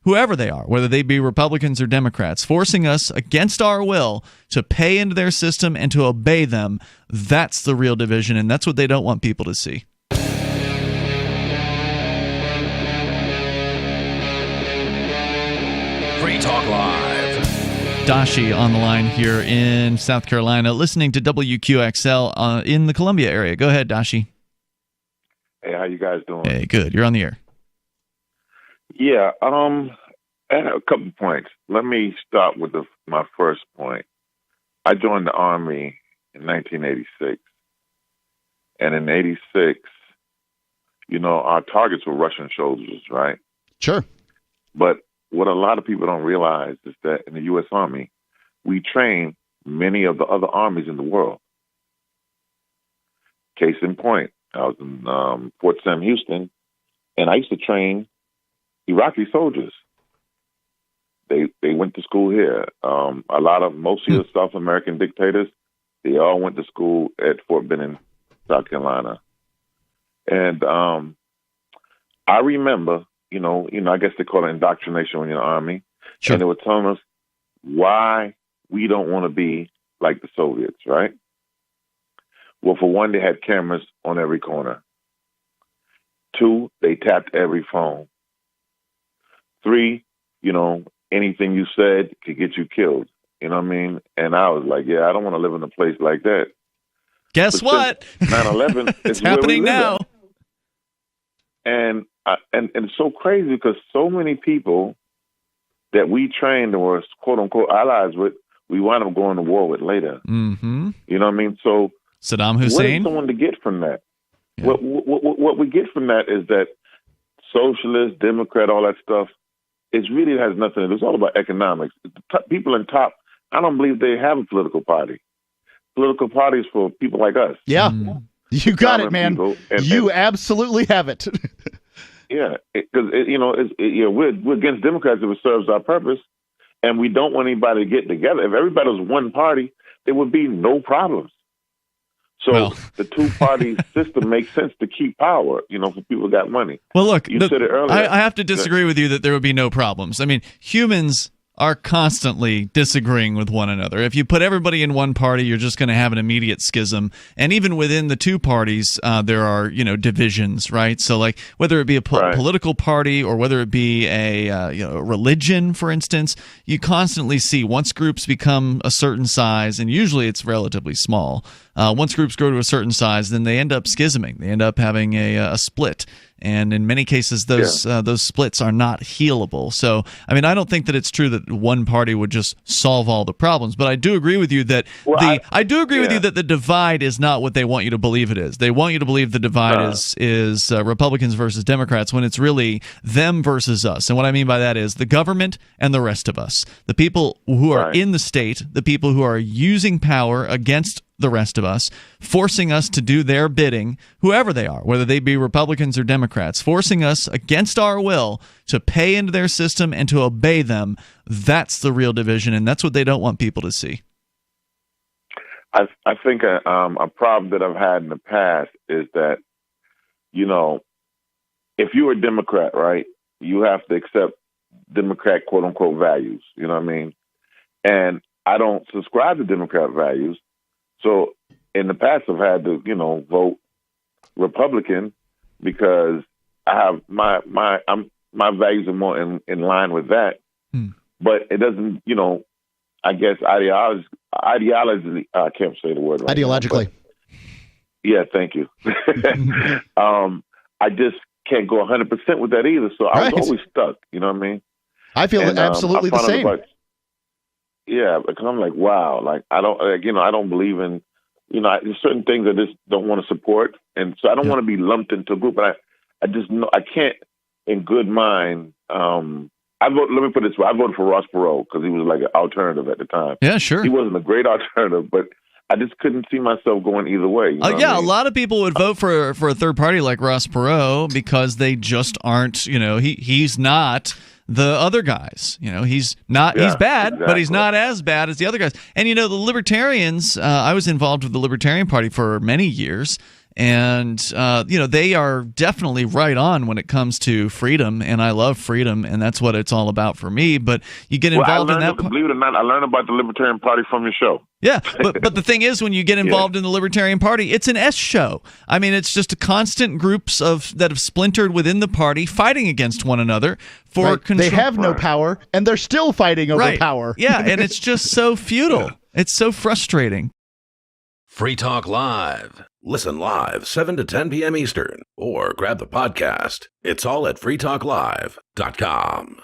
whoever they are, whether they be Republicans or Democrats, forcing us against our will to pay into their system and to obey them. That's the real division, and that's what they don't want people to see. Free Talk Live. Dashi on the line here in South Carolina, listening to WQXL in the Columbia area. Go ahead, Dashi. Hey, how you guys doing? Hey, good. You're on the air. Yeah, I had a couple points. Let me start with my first point. I joined the Army in 1986. And in 86, our targets were Russian soldiers, right? Sure. But what a lot of people don't realize is that in the U.S. Army, we train many of the other armies in the world. Case in point, I was in Fort Sam Houston, and I used to train Iraqi soldiers. They went to school here. Most of the South American dictators, they all went to school at Fort Benning, South Carolina. And I remember, I guess they call it indoctrination when you're in the Army. Sure. And they were telling us why we don't want to be like the Soviets, right? Well, for one, they had cameras on every corner. 2, they tapped every phone. 3, anything you said could get you killed. You know what I mean? And I was like, I don't want to live in a place like that. Guess what? 9/11 it's happening now. And it's so crazy because so many people that we trained or were quote unquote allies with, we wound up going to war with later. Mm-hmm. You know what I mean? So Saddam Hussein. What is someone to get from that? Yeah. What we get from that is that socialist, Democrat, all that stuff, it really has nothing to do. It's all about economics. People in top, I don't believe they have a political party. Political parties for people like us. Yeah, you got it, man. You absolutely have it. Yeah, because we're against Democrats if it serves our purpose, and we don't want anybody to get together. If everybody was one party, there would be no problems. So the two-party system makes sense to keep power, for people who got money. Well, look, you said it earlier. I have to disagree with you that there would be no problems. I mean, humans are constantly disagreeing with one another. If you put everybody in one party, you're just going to have an immediate schism. And even within the two parties, there are divisions, right? So, like whether it be a political party or whether it be a religion, for instance, you constantly see once groups become a certain size, and usually it's relatively small. Once groups grow to a certain size, then they end up schisming. They end up having a split. And in many cases, those splits are not healable. So, I mean, I don't think that it's true that one party would just solve all the problems. But I do agree with you that the divide is not what they want you to believe it is. They want you to believe the divide is Republicans versus Democrats when it's really them versus us. And what I mean by that is the government and the rest of us, the people who are in the state, the people who are using power against the rest of us, forcing us to do their bidding, whoever they are, whether they be Republicans or Democrats, forcing us against our will to pay into their system and to obey them. That's the real division, and that's what they don't want people to see. I think a problem that I've had in the past is that, if you're a Democrat, right, you have to accept Democrat quote-unquote values, you know what I mean? And I don't subscribe to Democrat values. So in the past, I've had to, vote Republican because I have my values are more in line with that. But it doesn't, I guess ideology. I can't say the word right. Ideologically. Yeah, thank you. I just can't go 100% with that either. So I was always stuck. You know what I mean? I feel absolutely the same. Yeah, because I'm like, wow, I don't believe in, there's certain things I just don't want to support. And so I don't want to be lumped into a group, but I just know I can't in good mind. Let me put it this way. I voted for Ross Perot because he was like an alternative at the time. Yeah, sure. He wasn't a great alternative, but I just couldn't see myself going either way. You know what I mean? A lot of people would vote for a third party like Ross Perot because they just aren't, he's not the other guys. He's not, he's bad, but he's not as bad as the other guys. And, the libertarians, I was involved with the Libertarian Party for many years. And, they are definitely right on when it comes to freedom, and I love freedom, and that's what it's all about for me. But you get involved in that. Believe it or not, I learned about the Libertarian Party from your show. Yeah, but the thing is, when you get involved in the Libertarian Party, it's an S show. I mean, it's just a constant groups that have splintered within the party fighting against one another for control. They have no power, and they're still fighting over power. Yeah, and it's just so futile. It's so frustrating. Free Talk Live. Listen live 7 to 10 p.m. Eastern or grab the podcast. It's all at freetalklive.com.